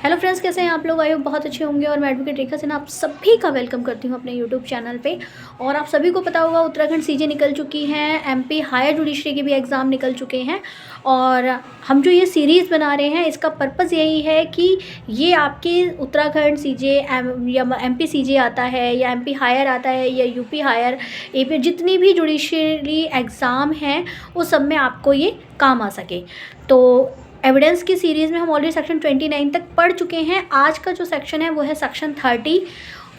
Hello friends, कैसे हैं आप लोग? आई होप बहुत अच्छे होंगे। और मैं एडवोकेट रेखा सिन्हा आप सभी का वेलकम करती हूं अपने यूट्यूब चैनल पे। और आप सभी को पता होगा उत्तराखंड सीजे निकल चुकी हैं, एमपी हायर जुडिशरी के भी एग्ज़ाम निकल चुके हैं। और हम जो ये सीरीज़ बना रहे हैं इसका पर्पज़ यही है कि ये आपके उत्तराखंड सीजे या एमपी सीजे आता है या एमपी हायर आता है या यूपी हायर, एपी, जितनी भी जुडिशरी एग्ज़ाम हैं उस सब में आपको ये काम आ सके। तो एविडेंस की सीरीज़ में हम ऑलरेडी सेक्शन 29 तक पढ़ चुके हैं। आज का जो सेक्शन है वो है सेक्शन 30,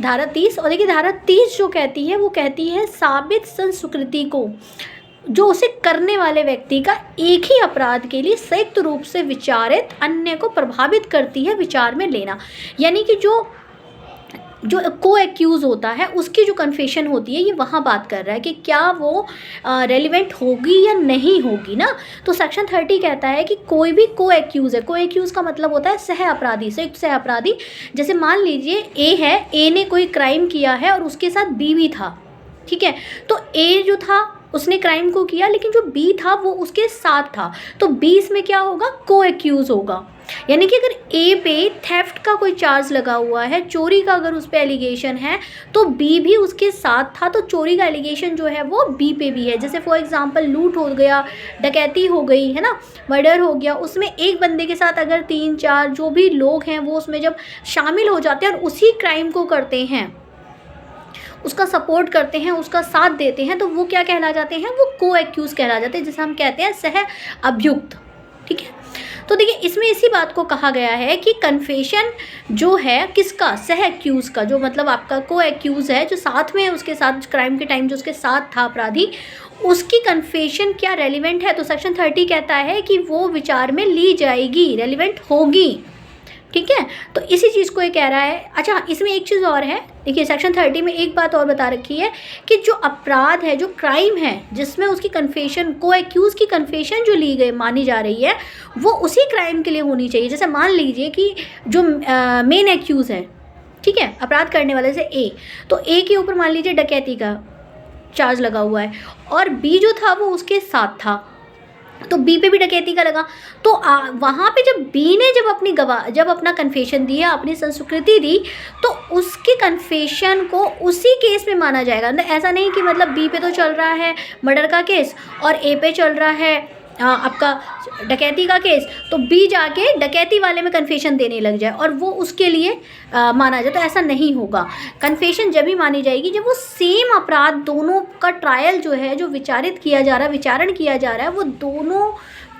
धारा 30। और देखिए धारा 30 जो कहती है वो कहती है साबित संस्कृति को जो उसे करने वाले व्यक्ति का एक ही अपराध के लिए संयुक्त रूप से विचारित अन्य को प्रभावित करती है विचार में लेना। यानी कि जो को एक्यूज़ होता है उसकी जो कन्फेशन होती है ये वहाँ बात कर रहा है कि क्या वो रेलिवेंट होगी या नहीं होगी ना। तो सेक्शन 30 कहता है कि कोई भी को एक्यूज़ है। को एक्यूज़ का मतलब होता है सह अपराधी, संयुक्त सह अपराधी। जैसे मान लीजिए ए है, ए ने कोई क्राइम किया है और उसके साथ बी भी था, ठीक है। तो ए जो था उसने क्राइम को किया, लेकिन जो बी था वो उसके साथ था, तो बी इसमें क्या होगा? को एक्यूज़ होगा। यानी कि अगर ए पे थेफ्ट का कोई चार्ज लगा हुआ है, चोरी का अगर उस पर एलिगेशन है, तो बी भी उसके साथ था, तो चोरी का एलिगेशन जो है वो बी पे भी है। जैसे फॉर एग्जांपल लूट हो गया, डकैती हो गई है ना, मर्डर हो गया, उसमें एक बंदे के साथ अगर 3-4 जो भी लोग हैं वो उसमें जब शामिल हो जाते हैं और उसी क्राइम को करते हैं, उसका सपोर्ट करते हैं, उसका साथ देते हैं, तो वो क्या कहला जाते हैं? वो को एक्यूज़ कहला जाते हैं, जिसे हम कहते हैं सह अभियुक्त, ठीक है। तो देखिए इसमें इसी बात को कहा गया है कि कन्फेशन जो है किसका? सह एक्यूज़ का, जो मतलब आपका को एक्यूज़ है, जो साथ में उसके साथ क्राइम के टाइम जो उसके साथ था अपराधी, उसकी कन्फेशन क्या रेलिवेंट है? तो सेक्शन 30 कहता है कि वो विचार में ली जाएगी, रेलिवेंट होगी, ठीक है। तो इसी चीज़ को ये कह रहा है। अच्छा, इसमें एक चीज़ और है, देखिए सेक्शन 30 में एक बात और बता रखी है कि जो अपराध है, जो क्राइम है, जिसमें उसकी कन्फेशन, को एक्यूज़ की कन्फेशन जो ली गई मानी जा रही है, वो उसी क्राइम के लिए होनी चाहिए। जैसे मान लीजिए कि जो मेन एक्यूज़ है, ठीक है, अपराध करने वाले से ए, तो ए के ऊपर मान लीजिए डकैती का चार्ज लगा हुआ है और बी जो था वो उसके साथ था, तो बी पे भी डकैती का लगा। तो वहाँ पे जब बी ने जब अपना कन्फेशन दिया, अपनी संस्कृति दी, तो उसकी कन्फेशन को उसी केस में माना जाएगा। ऐसा नहीं कि मतलब बी पे तो चल रहा है मर्डर का केस और ए पे चल रहा है आपका डकैती का केस, तो बी जाके डकैती वाले में कन्फेशन देने लग जाए और वो उसके लिए माना जाए, तो ऐसा नहीं होगा। कन्फेशन जब ही मानी जाएगी जब वो सेम अपराध, दोनों का ट्रायल जो है, जो विचारण किया जा रहा है, वो दोनों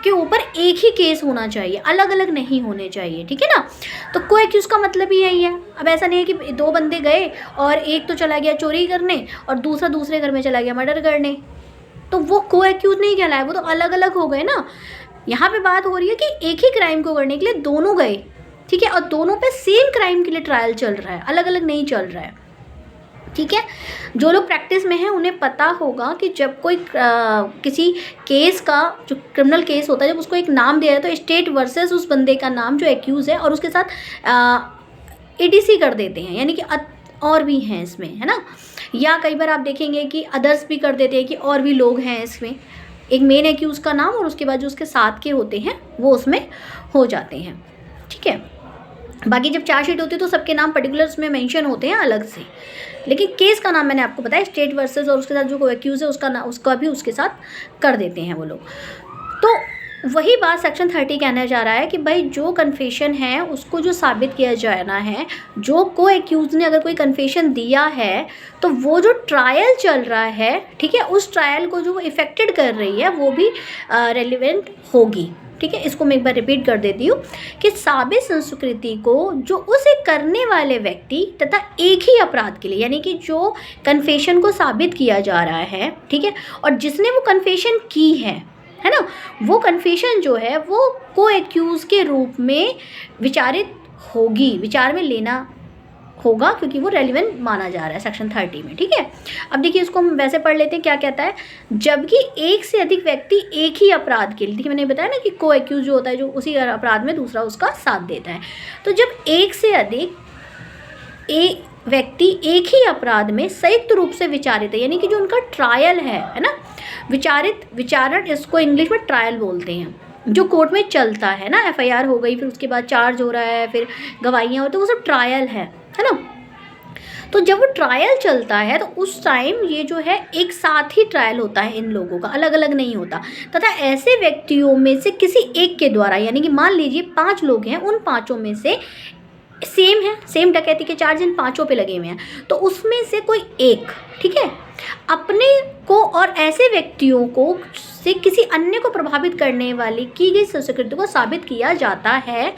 के ऊपर एक ही केस होना चाहिए, अलग अलग नहीं होने चाहिए, ठीक है ना। तो को एक्यूज़ का मतलब ही यही है। अब ऐसा नहीं है कि दो बंदे गए और एक तो चला गया चोरी करने और दूसरा दूसरे घर में चला गया मर्डर करने, तो वो को एक्यूज़ नहीं कहलाए, वो तो अलग अलग हो गए ना। यहाँ पे बात हो रही है कि एक ही क्राइम को करने के लिए दोनों गए, ठीक है, और दोनों पे सेम क्राइम के लिए ट्रायल चल रहा है, अलग अलग नहीं चल रहा है, ठीक है। जो लोग प्रैक्टिस में हैं उन्हें पता होगा कि जब कोई किसी केस का, जो क्रिमिनल केस होता है, जब उसको एक नाम दिया जाए तो स्टेट वर्सेस उस बंदे का नाम जो एक्यूज़ है और उसके साथ एडीसी कर देते हैं, यानी कि और भी हैं इसमें, है ना। या कई बार आप देखेंगे कि अदर्स भी कर देते हैं कि और भी लोग हैं इसमें, एक मेन एक्यूज़ का नाम और उसके बाद जो उसके साथ के होते हैं वो उसमें हो जाते हैं, ठीक है। बाकी जब चार्जशीट होती है तो सबके नाम पर्टिकुलर्स में मेंशन होते हैं अलग से, लेकिन केस का नाम मैंने आपको बताया स्टेट वर्सेस और उसके साथ जो को एक्यूज़ है उसका उसका भी उसके साथ कर देते हैं वो लोग। तो वही बात सेक्शन 30 कहना जा रहा है कि भाई जो कन्फेशन है उसको जो साबित किया जाना है, जो को एक्यूज़ ने अगर कोई कन्फेशन दिया है तो वो जो ट्रायल चल रहा है, ठीक है, उस ट्रायल को जो इफ़ेक्टेड कर रही है वो भी रेलिवेंट होगी, ठीक है। इसको मैं एक बार रिपीट कर देती हूँ कि साबित संस्कृति को जो उसे करने वाले व्यक्ति तथा एक ही अपराध के लिए, यानी कि जो कन्फेशन को साबित किया जा रहा है, ठीक है, और जिसने वो कन्फेशन की है ना, वो कन्फेशन जो है वो को एक्यूज़ के रूप में विचारित होगी, विचार में लेना होगा, क्योंकि वो रेलिवेंट माना जा रहा है सेक्शन 30 में, ठीक है। अब देखिए इसको हम वैसे पढ़ लेते हैं, क्या कहता है। जबकि एक से अधिक व्यक्ति एक ही अपराध के लिए, देखिए मैंने बताया ना कि को एक्यूज़ जो होता है जो उसी अपराध में दूसरा उसका साथ देता है, तो जब एक से अधिक व्यक्ति एक ही अपराध में संयुक्त रूप से विचारित है, यानी कि जो उनका ट्रायल है ना, विचारण, इसको इंग्लिश में ट्रायल बोलते हैं, जो कोर्ट में चलता है ना, एफआईआर हो गई, फिर उसके बाद चार्ज हो रहा है, फिर गवाहियाँ होती, तो वो सब ट्रायल है ना। तो जब वो ट्रायल चलता है तो उस टाइम ये जो है एक साथ ही ट्रायल होता है, इन लोगों का अलग अलग नहीं होता, तथा ऐसे व्यक्तियों में से किसी एक के द्वारा, यानी कि मान लीजिए 5 लोग हैं, उन 5 में से सेम है, सेम डकैती के चार्ज इन 5 पे लगे हुए हैं, तो उसमें से कोई एक, ठीक है, अपने को और ऐसे व्यक्तियों को से किसी अन्य को प्रभावित करने वाली की गई संस्कृति को साबित किया जाता है,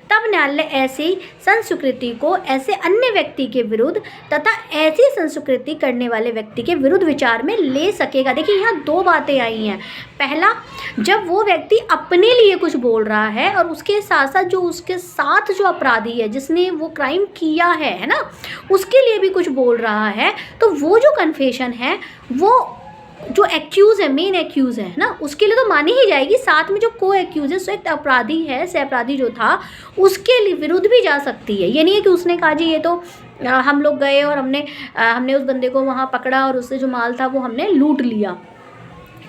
तब न्यायालय ऐसी संस्कृति को ऐसे अन्य व्यक्ति के विरुद्ध तथा ऐसी संस्कृति करने वाले व्यक्ति के विरुद्ध विचार में ले सकेगा। देखिए यहाँ 2 बातें आई हैं। पहला, जब वो व्यक्ति अपने लिए कुछ बोल रहा है और उसके साथ साथ जो उसके साथ जो अपराधी है, जिसने वो क्राइम किया है ना, उसके लिए भी कुछ बोल रहा है, तो वो जो कन्फेशन है वो जो एक्यूज़ है, मेन एक्यूज़ है ना, उसके लिए तो मानी ही जाएगी। साथ में जो को एक्यूज़ है, सह अपराधी है, सह अपराधी जो था, उसके विरुद्ध भी जा सकती है। ये नहीं है कि उसने कहा जी ये तो हम लोग गए और हमने उस बंदे को वहाँ पकड़ा और उससे जो माल था वो हमने लूट लिया,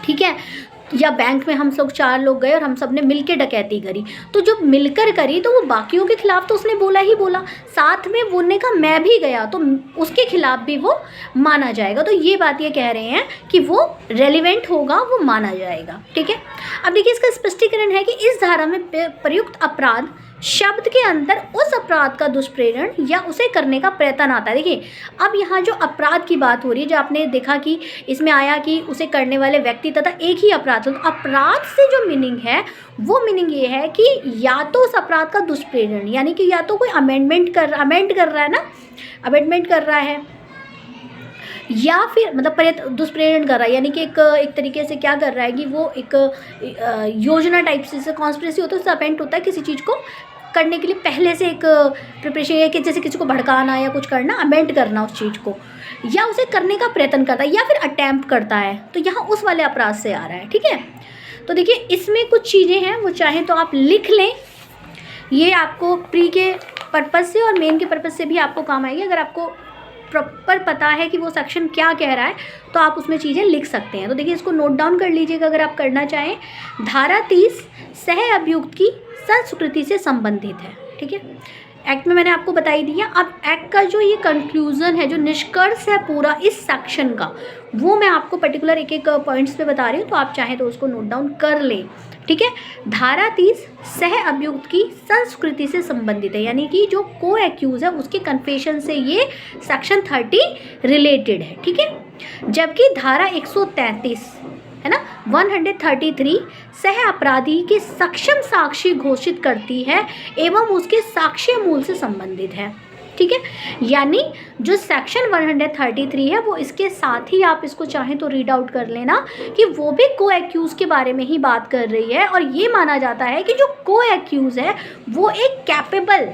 ठीक है, या बैंक में हम सब 4 लोग गए और हम सब ने मिलकर डकैती करी, तो जब मिलकर करी तो वो बाकियों के खिलाफ तो उसने बोला ही बोला, साथ में वो ने कहा मैं भी गया, तो उसके खिलाफ भी वो माना जाएगा। तो ये बात ये कह रहे हैं कि वो रेलिवेंट होगा, वो माना जाएगा, ठीक है। अब देखिए इसका स्पष्टीकरण है कि इस धारा में प्रयुक्त अपराध शब्द के अंदर उस अपराध का दुष्प्रेरण या उसे करने का प्रयत्न आता है। देखिए अब यहाँ जो अपराध की बात हो रही है, जो आपने देखा कि इसमें आया कि उसे करने वाले व्यक्ति तथा एक ही अपराध, तो अपराध से जो मीनिंग है वो मीनिंग ये है कि या तो उस अपराध का दुष्प्रेरण, यानी कि या तो कोई अमेंड कर रहा है ना, अमेंडमेंट कर रहा है, या फिर मतलब दुष्प्रेरण कर रहा है, यानी कि एक तरीके से क्या कर रहा है कि वो एक योजना टाइप से कॉन्स्पिरेसी होता है, उससे अपेंट होता है किसी चीज़ को करने के लिए पहले से एक प्रिपरेशन, या कि जैसे किसी को भड़काना या कुछ करना, अमेंड करना उस चीज़ को, या उसे करने का प्रयत्न करता है, या फिर अटैम्प्ट करता है, तो यहाँ उस वाले अपराध से आ रहा है, ठीक है। तो देखिए इसमें कुछ चीज़ें हैं, वो चाहे तो आप लिख लें, ये आपको प्री के पर्पज़ से और मेन के पर्पज़ से भी आपको काम आएगी। अगर आपको प्रॉपर पता है कि वो सेक्शन क्या कह रहा है तो आप उसमें चीज़ें लिख सकते हैं। तो देखिए इसको नोट डाउन कर लीजिएगा अगर आप करना चाहें। धारा 30 सह अभियुक्त की संस्कृति से संबंधित है, ठीक है। एक्ट में मैंने आपको बताई दिया। अब एक्ट का जो ये कंक्लूज़न है, जो निष्कर्ष है पूरा इस सेक्शन का, वो मैं आपको पर्टिकुलर एक पॉइंट्स पे बता रही हूँ, तो आप चाहें तो उसको नोट डाउन कर लें, ठीक है। धारा 30 सह अभियुक्त की संस्कृति से संबंधित है, यानी कि जो को एक्यूज है उसके कन्फेशन से ये सेक्शन 30 रिलेटेड है, ठीक है। जबकि धारा 133 है ना, 133 सह अपराधी के सक्षम साक्षी घोषित करती है एवं उसके साक्ष्य मूल से संबंधित है, ठीक है। यानी जो सेक्शन 133 है वो इसके साथ ही आप इसको चाहें तो रीड आउट कर लेना कि वो भी को एक्यूज के बारे में ही बात कर रही है, और ये माना जाता है कि जो को एक्यूज है वो एक कैपेबल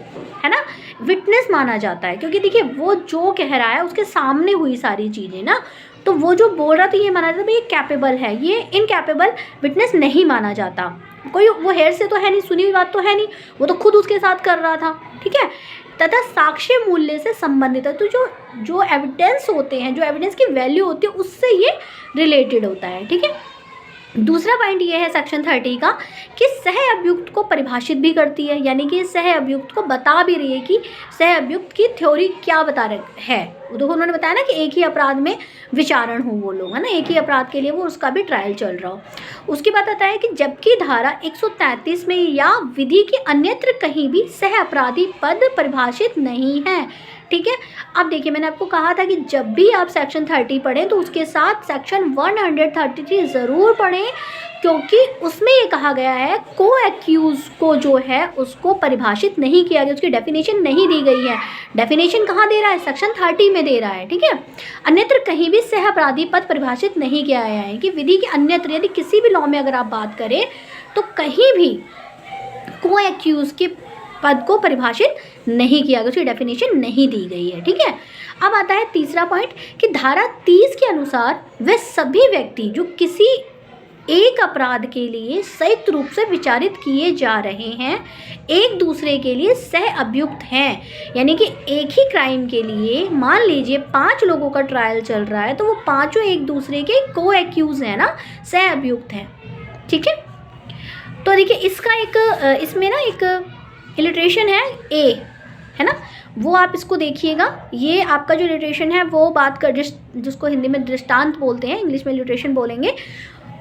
है ना विटनेस माना जाता है, क्योंकि देखिए वो जो कह रहा है उसके सामने हुई सारी चीज़ें ना, तो वो जो बोल रहा था ये माना जाता है ये कैपेबल है, ये इनकैपेबल विटनेस नहीं माना जाता। कोई वो हेयर से तो है नहीं, सुनी हुई बात तो है नहीं, वो तो खुद उसके साथ कर रहा था, ठीक है। तथा साक्ष्य मूल्य से संबंधित है, तो जो एविडेंस होते हैं, जो एविडेंस की वैल्यू होती है उससे ये रिलेटेड होता है, ठीक है। दूसरा पॉइंट ये है सेक्शन 30 का कि सह अभियुक्त को परिभाषित भी करती है, यानी कि सह अभियुक्त को बता भी रही है कि सह अभियुक्त की थ्योरी क्या बता रहे है। तो उन्होंने बताया ना कि एक ही अपराध में विचारण हो वो लोग, है ना, एक ही अपराध के लिए वो उसका भी ट्रायल चल रहा हो। उसके बाद आता है कि जबकि धारा 133 में या विधि के अन्यत्र कहीं भी सह अपराधी पद परिभाषित नहीं है, ठीक है। अब देखिए मैंने आपको कहा था कि जब भी आप सेक्शन 30 पढ़ें तो उसके साथ सेक्शन 133 ज़रूर पढ़ें, क्योंकि उसमें ये कहा गया है को एक्यूज को जो है उसको परिभाषित नहीं किया गया, उसकी डेफिनेशन नहीं दी गई है। डेफिनेशन कहाँ दे रहा है? सेक्शन 30 में दे रहा है, ठीक है। अन्यत्र कहीं भी सह अपराधी पद परिभाषित नहीं किया गया है कि विधि के अन्यत्र, यदि किसी भी लॉ में अगर आप बात करें तो कहीं भी को एक्यूज के पद को परिभाषित नहीं किया गया, उसकी डेफिनेशन नहीं दी गई है, ठीक है। अब आता है तीसरा पॉइंट कि धारा 30 के अनुसार वे सभी व्यक्ति जो किसी एक अपराध के लिए संयुक्त रूप से विचारित किए जा रहे हैं एक दूसरे के लिए सह अभियुक्त हैं, यानी कि एक ही क्राइम के लिए मान लीजिए 5 लोगों का ट्रायल चल रहा है तो वो पांचों एक दूसरे के को एक्यूज हैं ना, सह अभियुक्त हैं, ठीक है। तो देखिए इसका एक इसमें ना एक इलिट्रेशन है ए, है ना, वो आप इसको देखिएगा। ये आपका जो इलिट्रेशन है वो बात कर जिसको हिंदी में दृष्टांत बोलते हैं, इंग्लिश में इलिट्रेशन बोलेंगे,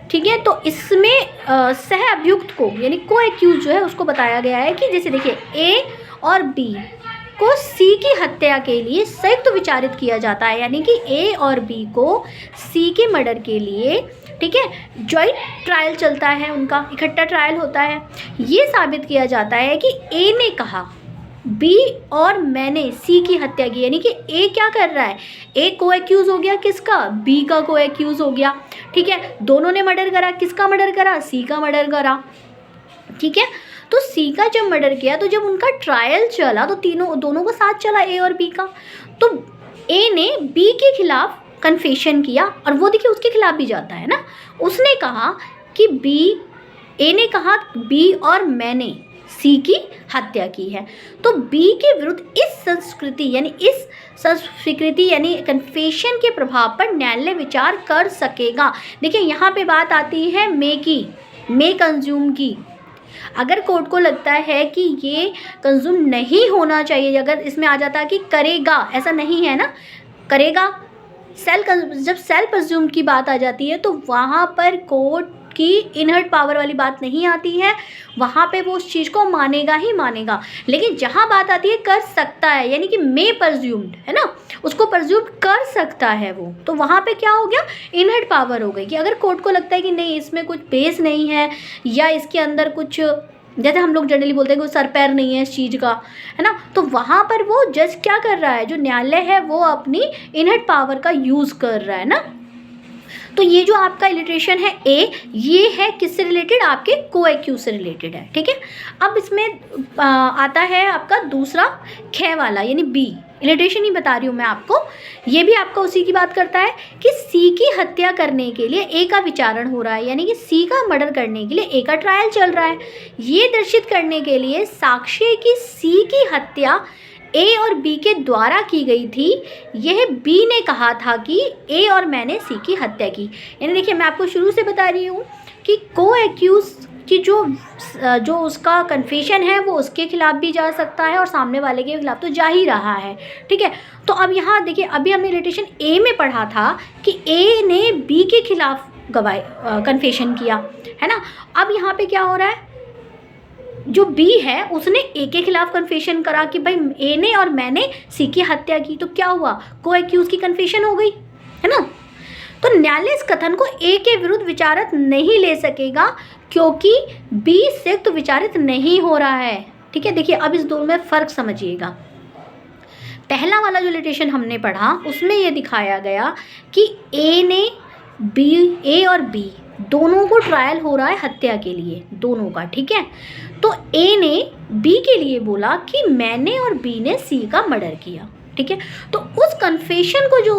ठीक है। तो इसमें सह अभियुक्त को यानी को एक्यूज जो है उसको बताया गया है कि जैसे देखिए ए और बी को सी की हत्या के लिए संयुक्त विचारित किया जाता है, यानी कि ए और बी को सी के मर्डर के लिए, ठीक है, जॉइंट ट्रायल चलता है, उनका इकट्ठा ट्रायल होता है। ये साबित किया जाता है कि ए ने कहा बी और मैंने सी की हत्या की, यानी कि ए क्या कर रहा है, ए को एक्यूज हो गया किसका, बी का को एक्यूज हो गया, ठीक है। दोनों ने मर्डर करा, किसका मर्डर करा, सी का मर्डर करा, ठीक है। तो सी का जब मर्डर किया तो जब उनका ट्रायल चला तो दोनों का साथ चला ए और बी का, तो ए ने बी के खिलाफ कन्फेशन किया और वो देखिए उसके खिलाफ भी जाता है ना, उसने कहा कि ए ने कहा बी और मैंने सी की हत्या की है। तो बी के विरुद्ध इस संस्कृति यानी इस स्वीकृति यानी कन्फेशन के प्रभाव पर न्यायालय विचार कर सकेगा। देखिए यहाँ पे बात आती है मे कंज्यूम की। अगर कोर्ट को लगता है कि ये कंज्यूम नहीं होना चाहिए, अगर इसमें आ जाता है कि करेगा, ऐसा नहीं है ना, करेगा, जब सेल कंज्यूम की बात आ जाती है तो वहाँ पर कोर्ट की इनहर्ट पावर वाली बात नहीं आती है, वहाँ पे वो उस चीज़ को मानेगा ही मानेगा। लेकिन जहाँ बात आती है कर सकता है, यानी कि मे परज्यूम्ड है ना, उसको परज्यूम कर सकता है वो, तो वहाँ पे क्या हो गया, इनहर्ट पावर हो गई कि अगर कोर्ट को लगता है कि नहीं इसमें कुछ बेस नहीं है या इसके अंदर कुछ, जैसे हम लोग जनरली बोलते हैं कोई सर पैर नहीं है इस चीज़ का, है ना, तो वहाँ पर वो जज क्या कर रहा है, जो न्यायालय है वो अपनी इनहर्ट पावर का यूज़ कर रहा है ना। तो ये जो आपका इलिट्रेशन है ए, ये है किससे रिलेटेड, आपके को एक्यूज से रिलेटेड है, ठीक है। अब इसमें आता है आपका दूसरा ख वाला यानी बी, इलिट्रेशन ही बता रही हूँ मैं आपको, ये भी आपका उसी की बात करता है कि सी की हत्या करने के लिए ए का विचारण हो रहा है, यानी कि सी का मर्डर करने के लिए ए का ट्रायल चल रहा है। ये दर्शित करने के लिए साक्ष्य की सी की हत्या ए और बी के द्वारा की गई थी, यह बी ने कहा था कि ए और मैंने सी की हत्या की। यानी देखिए मैं आपको शुरू से बता रही हूँ कि को एक्यूज की जो उसका कन्फेशन है वो उसके खिलाफ भी जा सकता है और सामने वाले के खिलाफ तो जा ही रहा है, ठीक है। तो अब यहाँ देखिए अभी हमने रिलेटेशन ए में पढ़ा था कि ए ने बी के खिलाफ कन्फेशन किया, है ना। अब यहाँ पे क्या हो रहा है, जो बी है उसने ए के खिलाफ कन्फेशन करा कि भाई ए ने और मैंने सी की हत्या की, तो क्या हुआ, को एक्यूज की कन्फेशन हो गई, है ना। तो न्यायालय इस कथन को ए के विरुद्ध विचारित नहीं ले सकेगा क्योंकि बी संयुक्त विचारित नहीं हो रहा है, ठीक है। देखिए अब इस दोनों में फ़र्क समझिएगा। पहला वाला जो लिटिगेशन हमने पढ़ा उसमें ये दिखाया गया कि ए और बी दोनों को ट्रायल हो रहा है हत्या के लिए, दोनों का, ठीक है। तो ए ने बी के लिए बोला कि मैंने और बी ने सी का मर्डर किया, ठीक है। तो उस कन्फेशन को जो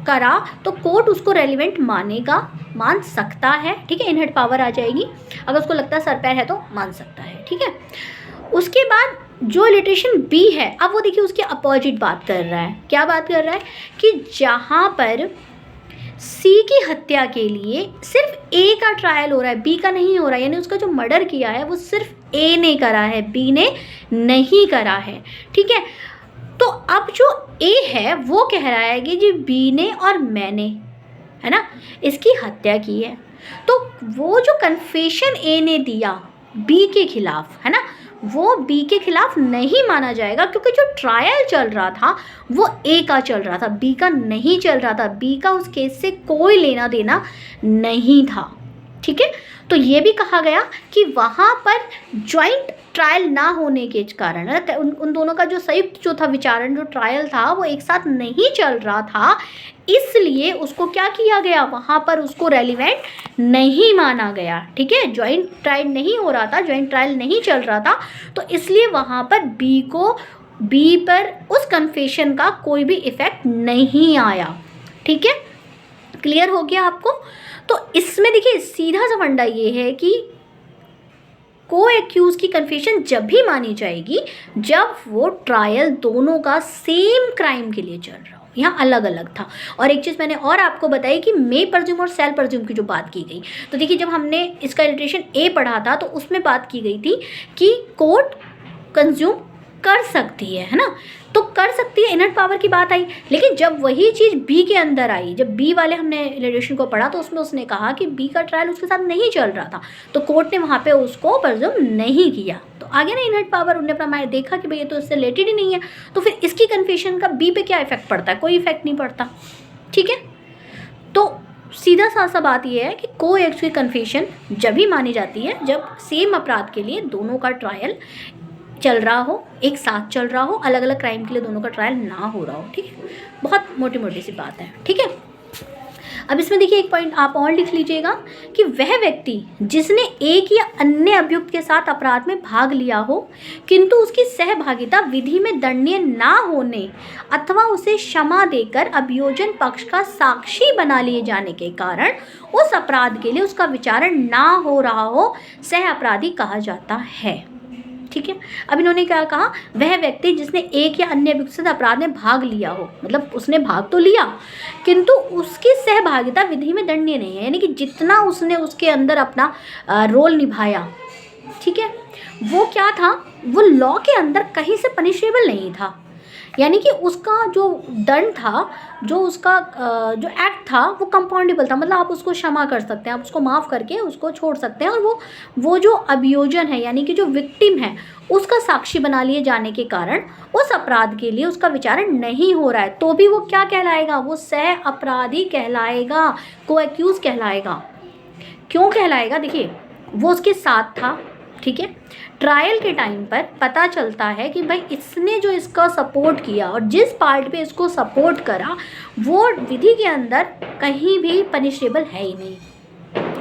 करा तो कोर्ट उसको रेलिवेंट मान सकता है, ठीक है। इनहर्ट पावर आ जाएगी, अगर उसको लगता है सर पैर है तो मान सकता है, ठीक है। उसके बाद जो लिटिगेशन बी है, अब वो देखिए उसके अपोजिट बात कर रहा है। क्या बात कर रहा है कि जहाँ पर सी की हत्या के लिए सिर्फ ए का ट्रायल हो रहा है, बी का नहीं हो रहा है, यानी उसका जो मर्डर किया है वो सिर्फ ए ने करा है, बी ने नहीं करा है, ठीक है। तो अब जो ए है वो कह रहा है कि जी बी ने और मैंने, है ना, इसकी हत्या की है। तो वो जो कन्फेशन ए ने दिया बी के खिलाफ, है ना, वो बी के खिलाफ नहीं माना जाएगा क्योंकि जो ट्रायल चल रहा था वो ए का चल रहा था, बी का नहीं चल रहा था। बी का उस केस से कोई लेना देना नहीं था, ठीक है। तो ये भी कहा गया कि वहाँ पर जॉइंट ट्रायल ना होने के कारण उन दोनों का जो संयुक्त जो था विचारण, जो ट्रायल था वो एक साथ नहीं चल रहा था, इसलिए उसको क्या किया गया, वहाँ पर उसको रेलिवेंट नहीं माना गया, ठीक है। जॉइंट ट्रायल नहीं हो रहा था, जॉइंट ट्रायल नहीं चल रहा था, तो इसलिए वहाँ पर बी पर उस कन्फेशन का कोई भी इफ़ेक्ट नहीं आया, ठीक है। क्लियर हो गया आपको। तो इसमें देखिए सीधा सा फंडा ये है कि को एक्यूज की कन्फेशन जब भी मानी जाएगी जब वो ट्रायल दोनों का सेम क्राइम के लिए चल रहा हो, यहाँ अलग अलग था। और एक चीज़ मैंने और आपको बताई कि मे परज्यूम और सेल परज्यूम की जो बात की गई, तो देखिए जब हमने इसका इलिट्रेशन ए पढ़ा था तो उसमें बात की गई थी कि कोर्ट कंज्यूम कर सकती है ना, तो कर सकती है इनर्ट पावर की बात आई। लेकिन जब वही चीज़ बी के अंदर आई, जब बी वाले हमने इलिट्रेशन को पढ़ा तो उसमें उसने कहा कि बी का ट्रायल उसके साथ नहीं चल रहा था, तो कोर्ट ने वहाँ पे उसको परज्यूम नहीं किया। तो आगे ना इनर्ट पावर उन्होंने अपना देखा कि भाई ये तो इससे रिलेटेड ही नहीं है, तो फिर इसकी कन्फेशन का बी पे क्या इफेक्ट पड़ता है? कोई इफेक्ट नहीं पड़ता। ठीक है, तो सीधा सा बात यह है कि को एक्यूज की कन्फेशन जब भी मानी जाती है जब सेम अपराध के लिए दोनों का ट्रायल चल रहा हो, एक साथ चल रहा हो, अलग अलग क्राइम के लिए दोनों का ट्रायल ना हो रहा हो। ठीक है, बहुत मोटी मोटी सी बात है। ठीक है, अब इसमें देखिए एक पॉइंट आप और लिख लीजिएगा कि वह व्यक्ति जिसने एक या अन्य अभियुक्त के साथ अपराध में भाग लिया हो किंतु उसकी सहभागिता विधि में दंडनीय ना होने अथवा उसे क्षमा देकर अभियोजन पक्ष का साक्षी बना लिए जाने के कारण उस अपराध के लिए उसका विचारण ना हो रहा हो, सह अपराधी कहा जाता है। ठीक है, अब इन्होंने क्या कहा? वह व्यक्ति जिसने एक या अन्य अभियुक्त से अपराध में भाग लिया हो, मतलब उसने भाग तो लिया किंतु उसकी सहभागिता विधि में दंडनीय नहीं है, यानी कि जितना उसने उसके अंदर अपना रोल निभाया, ठीक है, वो क्या था, वो लॉ के अंदर कहीं से पनिशेबल नहीं था। यानी कि उसका जो दंड था, जो उसका जो एक्ट था वो कंपाउंडेबल था, मतलब आप उसको क्षमा कर सकते हैं, आप उसको माफ़ करके उसको छोड़ सकते हैं। और वो जो अभियोजन है यानी कि जो विक्टिम है उसका साक्षी बना लिए जाने के कारण उस अपराध के लिए उसका विचारण नहीं हो रहा है, तो भी वो क्या कहलाएगा? वो सह अपराधी कहलाएगा, को एक्यूज कहलाएगा। क्यों कहलाएगा? देखिए वो उसके साथ था, ठीक है, ट्रायल के टाइम पर पता चलता है कि भाई इसने जो इसका सपोर्ट किया और जिस पार्ट पे इसको सपोर्ट करा वो विधि के अंदर कहीं भी पनिशेबल है ही नहीं,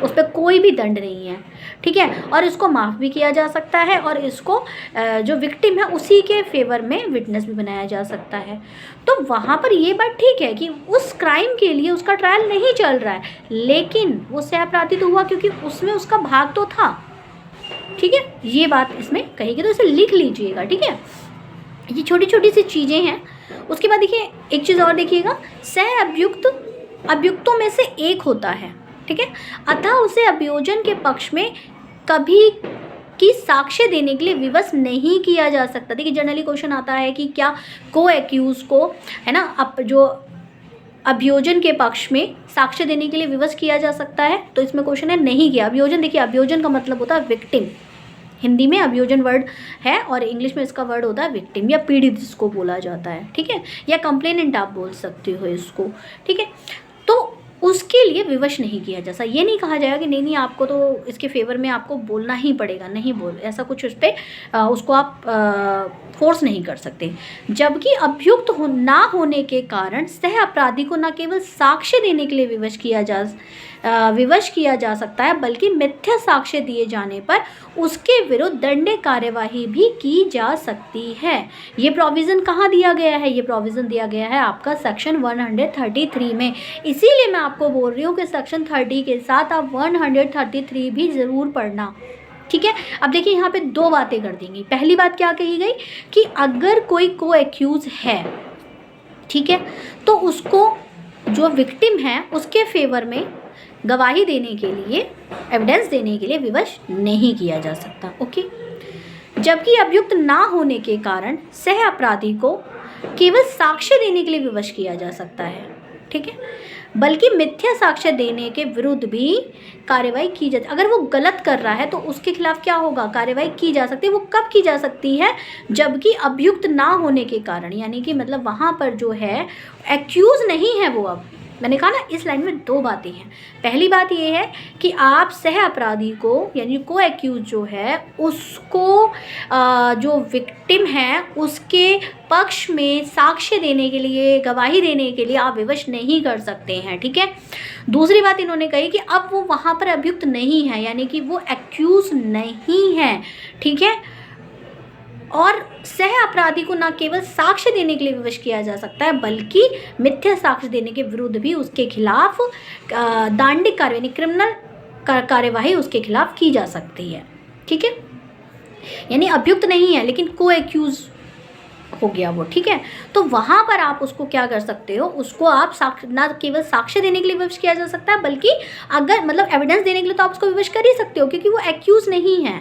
उस पर कोई भी दंड नहीं है। ठीक है, और इसको माफ़ भी किया जा सकता है और इसको जो विक्टिम है उसी के फेवर में विटनेस भी बनाया जा सकता है। तो वहाँ पर ये बात ठीक है कि उस क्राइम के लिए उसका ट्रायल नहीं चल रहा है, लेकिन वो सहअपराधी तो हुआ क्योंकि उसमें उसका भाग तो था। ठीक है, ये बात इसमें कहेगी, तो इसे लिख लीजिएगा। ठीक है, ये छोटी छोटी सी चीज़ें हैं। उसके बाद देखिए एक चीज़ और देखिएगा, सह अभियुक्त अभियुक्तों में से एक होता है, ठीक है, अतः उसे अभियोजन के पक्ष में कभी की साक्ष्य देने के लिए विवश नहीं किया जा सकता। देखिए जनरली क्वेश्चन आता है कि क्या को एक्यूज को, है ना, अब जो अभियोजन के पक्ष में साक्ष्य देने के लिए विवश किया जा सकता है, तो इसमें क्वेश्चन है नहीं किया। अभियोजन, देखिए अभियोजन का मतलब होता है विक्टिम, हिंदी में अभियोजन वर्ड है और इंग्लिश में इसका वर्ड होता है विक्टिम या पीड़ित इसको बोला जाता है। ठीक है, या कंप्लेनेंट आप बोल सकते हो इसको। ठीक है, तो उसके लिए विवश नहीं किया जैसा, ये नहीं कहा जाएगा कि नहीं आपको तो इसके फेवर में आपको बोलना ही पड़ेगा, नहीं बोल, ऐसा कुछ उस पर उसको आप फोर्स नहीं कर सकते। जबकि अभियुक्त ना होने के कारण सह अपराधी को न केवल साक्ष्य देने के लिए विवश किया जा सकता है, बल्कि मिथ्या साक्ष्य दिए जाने पर उसके विरुद्ध दंडनीय कार्यवाही भी की जा सकती है। ये प्रोविज़न कहाँ दिया गया है? ये प्रोविज़न दिया गया है आपका सेक्शन 133 में। इसीलिए मैं आपको बोल रही हूँ कि सेक्शन 30 के साथ आप 133 भी ज़रूर पढ़ना। ठीक है, अब देखिए यहाँ पे दो बातें कर देंगी। पहली बात क्या कही गई कि अगर कोई को एक्यूज है, ठीक है, तो उसको जो विक्टिम है उसके फेवर में गवाही देने के लिए, एविडेंस देने के लिए विवश नहीं किया जा सकता। ओके, जबकि अभियुक्त ना होने के कारण सह अपराधी को केवल साक्ष्य देने के लिए विवश किया जा सकता है। ठीक है, बल्कि मिथ्या साक्ष्य देने के विरुद्ध भी कार्रवाई की जाती। अगर वो गलत कर रहा है तो उसके खिलाफ क्या होगा? कार्रवाई की जा सकती है। वो कब की जा सकती है? जबकि अभियुक्त ना होने के कारण, यानी कि मतलब वहाँ पर जो है एक्यूज नहीं है वो। अब मैंने कहा ना इस लाइन में दो बातें हैं। पहली बात ये है कि आप सह अपराधी को यानी को एक्यूज जो है उसको जो विक्टिम है उसके पक्ष में साक्ष्य देने के लिए, गवाही देने के लिए आप विवश नहीं कर सकते हैं। ठीक है, दूसरी बात इन्होंने कही कि अब वो वहाँ पर अभियुक्त नहीं है, यानी कि वो एक्यूज नहीं है। ठीक है, और सह अपराधी को न केवल साक्ष्य देने के लिए विवश किया जा सकता है, बल्कि मिथ्या साक्ष्य देने के विरुद्ध भी उसके खिलाफ दंडिक कार्यवाही, क्रिमिनल कार्यवाही उसके खिलाफ की जा सकती है। ठीक है, यानी अभियुक्त नहीं है लेकिन को एक्यूज हो गया वो, ठीक है। तो वहाँ पर आप उसको क्या कर सकते हो, उसको आप ना केवल साक्ष्य देने के लिए विवश किया जा सकता है, बल्कि अगर मतलब एविडेंस देने के लिए तो आप उसको विवश कर ही सकते हो, क्योंकि वो एक्यूज नहीं है,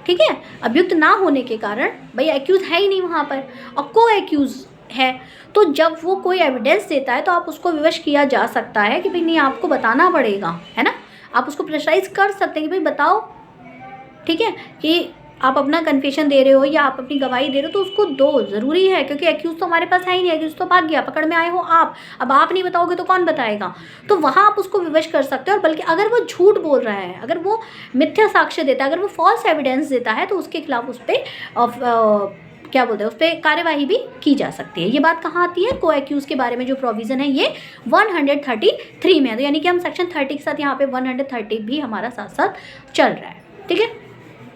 ठीक है। अभियुक्त ना होने के कारण भाई एक्यूज है ही नहीं वहाँ पर, और को एक्यूज है, तो जब वो कोई एविडेंस देता है तो आप उसको विवश किया जा सकता है कि भाई नहीं आपको बताना पड़ेगा, है ना। आप उसको प्रेशराइज कर सकते हैं कि भाई बताओ, ठीक है, कि आप अपना कन्फेशन दे रहे हो या आप अपनी गवाही दे रहे हो तो उसको दो, ज़रूरी है, क्योंकि एक्यूज तो हमारे पास है ही नहीं, एक्यूज तो भाग गया, पकड़ में आए हो आप, अब आप नहीं बताओगे तो कौन बताएगा। तो वहाँ आप उसको विवश कर सकते हो, और बल्कि अगर वो झूठ बोल रहा है, अगर वो मिथ्या साक्ष्य देता है, अगर वो फॉल्स एविडेंस देता है, तो उसके खिलाफ उस पर क्या बोलते हैं, उस पर कार्यवाही भी की जा सकती है। ये बात कहाँ आती है, को एक्यूज के बारे में जो प्रोविज़न है ये 133 में है, तो यानी कि हम सेक्शन 30 के साथ यहाँ पे 130 भी हमारा साथ साथ चल रहा है, ठीक है।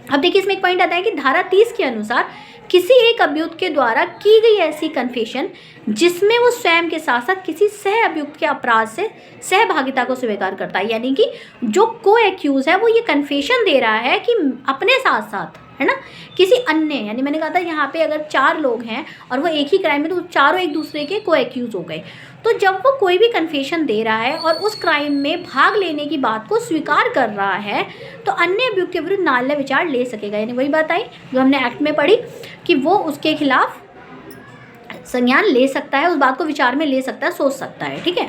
अब देखिए इसमें एक पॉइंट आता है कि धारा 30 के अनुसार किसी एक अभियुक्त के द्वारा की गई ऐसी कन्फेशन जिसमें वो स्वयं के साथ साथ किसी सह अभियुक्त के अपराध से सहभागिता को स्वीकार करता है, यानी कि जो को एक्यूज है वो ये कन्फेशन दे रहा है कि अपने साथ साथ, है ना, किसी अन्य, यानी मैंने कहा था यहाँ पे अगर 4 लोग हैं और वो एक ही क्राइम में, तो चारों एक दूसरे के को एक्यूज हो गए। तो जब वो कोई भी कन्फेशन दे रहा है और उस क्राइम में भाग लेने की बात को स्वीकार कर रहा है, तो अन्य अभियुक्त के विरुद्ध नाल्य विचार ले सकेगा, यानी वही बात आई जो हमने एक्ट में पढ़ी कि वो उसके खिलाफ संज्ञान ले सकता है, उस बात को विचार में ले सकता है, सोच सकता है, ठीक है।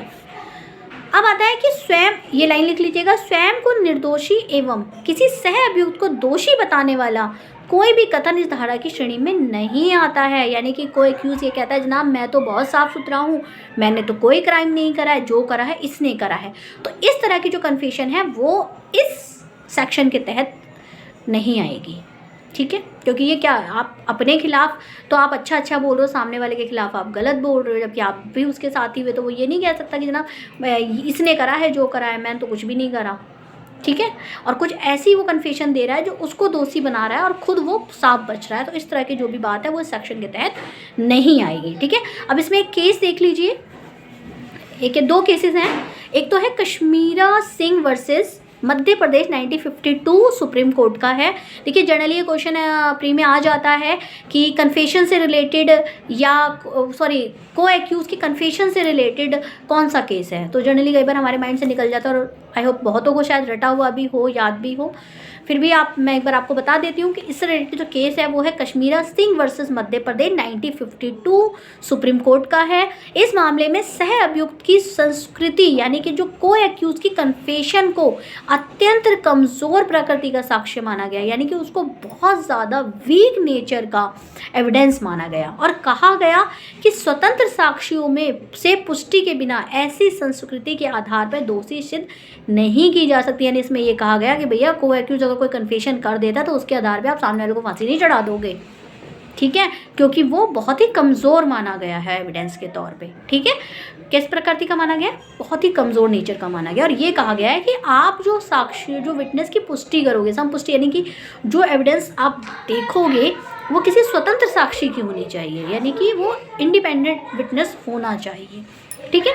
अब आता है कि स्वयं, ये लाइन लिख लीजिएगा, स्वयं को निर्दोषी एवं किसी सह अभियुक्त को दोषी बताने वाला कोई भी कथन इस धारा की श्रेणी में नहीं आता है। यानी कि कोई एक्यूज ये कहता है जनाब मैं तो बहुत साफ सुथरा हूँ, मैंने तो कोई क्राइम नहीं करा है, जो करा है इसने करा है, तो इस तरह की जो कन्फेशन है वो इस सेक्शन के तहत नहीं आएगी, ठीक है। क्योंकि ये क्या, आप अपने खिलाफ तो आप अच्छा बोल रहे हो, सामने वाले के खिलाफ आप गलत बोल रहे हो, जबकि आप भी उसके साथी हुए, तो वो ये नहीं कह सकता कि जनाब इसने करा है, जो करा है, मैंने तो कुछ भी नहीं करा, ठीक है। और कुछ ऐसी वो कन्फेशन दे रहा है जो उसको दोषी बना रहा है और खुद वो साफ बच रहा है, तो इस तरह की जो भी बात है वो इस सेक्शन के तहत नहीं आएगी, ठीक है। अब इसमें एक केस देख लीजिए, एक 2 केसेस हैं। एक तो है Kashmira Singh versus Madhya Pradesh 1952 supreme court का है। देखिए जनरली ये क्वेश्चन प्री में आ जाता है कि कन्फेशन से रिलेटेड या को एक्यूज की कन्फेशन से रिलेटेड कौन सा केस है, तो जनरली कई बार हमारे माइंड से निकल जाता है, और आई होप बहुतों को शायद रटा हुआ भी हो, याद भी हो, फिर भी मैं एक बार आपको बता देती हूँ कि इससे रिलेटेड जो केस है वो है Kashmira Singh versus Madhya Pradesh 1952 supreme court का है। इस मामले में सह अभियुक्त की संस्कृति, यानी कि जो को एक्यूज की कन्फेशन को अत्यंत कमज़ोर प्रकृति का साक्ष्य माना गया, यानी कि उसको बहुत ज़्यादा वीक नेचर का एविडेंस माना गया, और कहा गया कि स्वतंत्र साक्षियों में से पुष्टि के बिना ऐसी संस्कृति के आधार पर दोषी सिद्ध नहीं की जा सकती। यानी इसमें ये कहा गया कि भैया को एक्यूज अगर कोई कन्फेशन कर देता तो उसके आधार पे आप सामने वाले को फांसी नहीं चढ़ा दोगे, ठीक है, क्योंकि वो बहुत ही कमज़ोर माना गया है एविडेंस के तौर पे, ठीक है। किस प्रकृति का माना गया, बहुत ही कमज़ोर नेचर का माना गया, और ये कहा गया है कि आप जो साक्ष्य, जो विटनेस की पुष्टि करोगे, समपुष्टि, यानी कि जो एविडेंस आप देखोगे वो किसी स्वतंत्र साक्षी की होनी चाहिए, यानी कि वो इंडिपेंडेंट विटनेस होना चाहिए, ठीक है।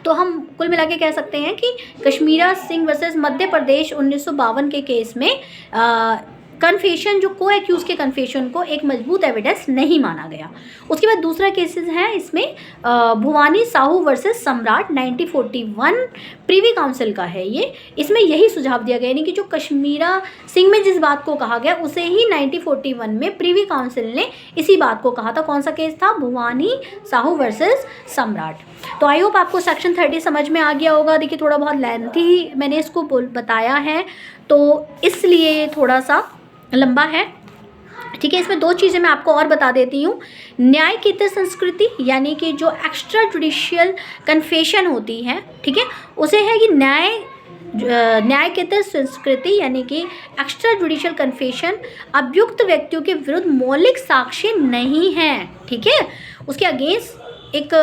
तो हम कुल मिला के कह सकते हैं कि कश्मीरा सिंह वर्सेस मध्य प्रदेश 1952 के केस में कन्फेशन, जो को एक्यूज के कन्फेशन को एक मजबूत एविडेंस नहीं माना गया। उसके बाद दूसरा केसेस है इसमें भुवानी साहू वर्सेस सम्राट 1941 प्रीवी काउंसिल का है ये। इसमें यही सुझाव दिया गया, यानी कि जो कश्मीरा सिंह में जिस बात को कहा गया उसे ही 1941 में प्रीवी काउंसिल ने इसी बात को कहा था। कौन सा केस था, भुवानी साहू वर्सेस सम्राट। तो आई होप आपको सेक्शन 30 समझ में आ गया होगा। देखिए थोड़ा बहुत लेंथी मैंने इसको बताया है, तो इसलिए थोड़ा सा लंबा है, ठीक है। इसमें 2 चीज़ें मैं आपको और बता देती हूँ। न्यायकेतर संस्कृति, यानी कि जो एक्स्ट्रा जुडिशियल कन्फेशन होती है, ठीक है, उसे है कि न्यायकेतर संस्कृति, यानी कि एक्स्ट्रा जुडिशियल कन्फेशन अभियुक्त व्यक्तियों के विरुद्ध मौलिक साक्ष्य नहीं है, ठीक है। उसके अगेंस्ट एक,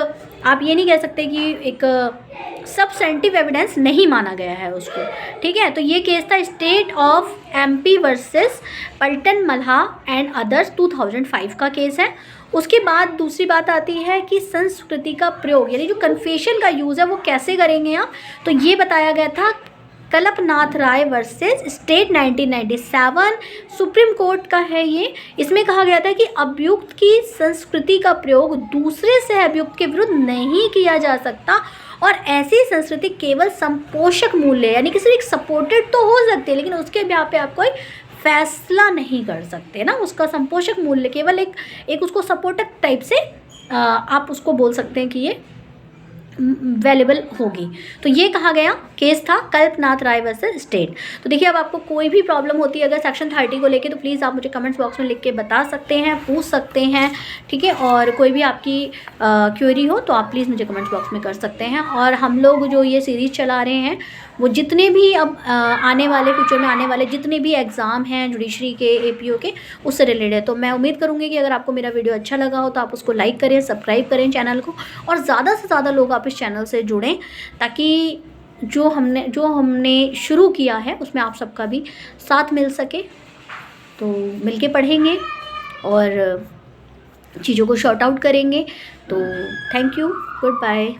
आप ये नहीं कह सकते कि एक सबसेंटिव एविडेंस नहीं माना गया है उसको, ठीक है। तो ये केस था state of MP versus Paltan Mallah and others 2005 का केस है। उसके बाद दूसरी बात आती है कि संस्कृति का प्रयोग, यानी जो कन्फेशन का यूज़ है वो कैसे करेंगे आप, तो ये बताया गया था कल्पनाथ राय वर्सेस स्टेट 1997, सुप्रीम कोर्ट का है ये। इसमें कहा गया था कि अभियुक्त की संस्कृति का प्रयोग दूसरे से अभियुक्त के विरुद्ध नहीं किया जा सकता और ऐसी संस्कृति केवल संपोषक मूल्य यानी कि सिर्फ एक सपोर्टेड तो हो सकती है, लेकिन उसके भी पे आप कोई फैसला नहीं कर सकते ना। उसका संपोषक मूल्य केवल एक उसको सपोर्टक टाइप से आप उसको बोल सकते हैं कि ये वैल्यूबल होगी। तो ये कहा गया केस था कल्पनाथ राय वर्सेस स्टेट। तो देखिए, अब आपको कोई भी प्रॉब्लम होती है अगर सेक्शन 30 को लेके, तो प्लीज़ आप मुझे कमेंट्स बॉक्स में लिख के बता सकते हैं, पूछ सकते हैं, ठीक है। और कोई भी आपकी क्वेरी हो तो आप प्लीज़ मुझे कमेंट्स बॉक्स में कर सकते हैं। और हम लोग जो ये सीरीज़ चला रहे हैं वो जितने भी अब आने वाले फ्यूचर में आने वाले जितने भी एग्ज़ाम हैं जुडिशरी के, एपीओ के, उससे रिलेटेड है। तो मैं उम्मीद करूँगी कि अगर आपको मेरा वीडियो अच्छा लगा हो तो आप उसको लाइक करें, सब्सक्राइब करें चैनल को, और ज़्यादा से ज़्यादा लोग आप इस चैनल से जुड़ें ताकि जो हमने शुरू किया है उसमें आप सबका भी साथ मिल सके। तो मिलके पढ़ेंगे और चीज़ों को शॉर्ट आउट करेंगे। तो थैंक यू, गुड बाय।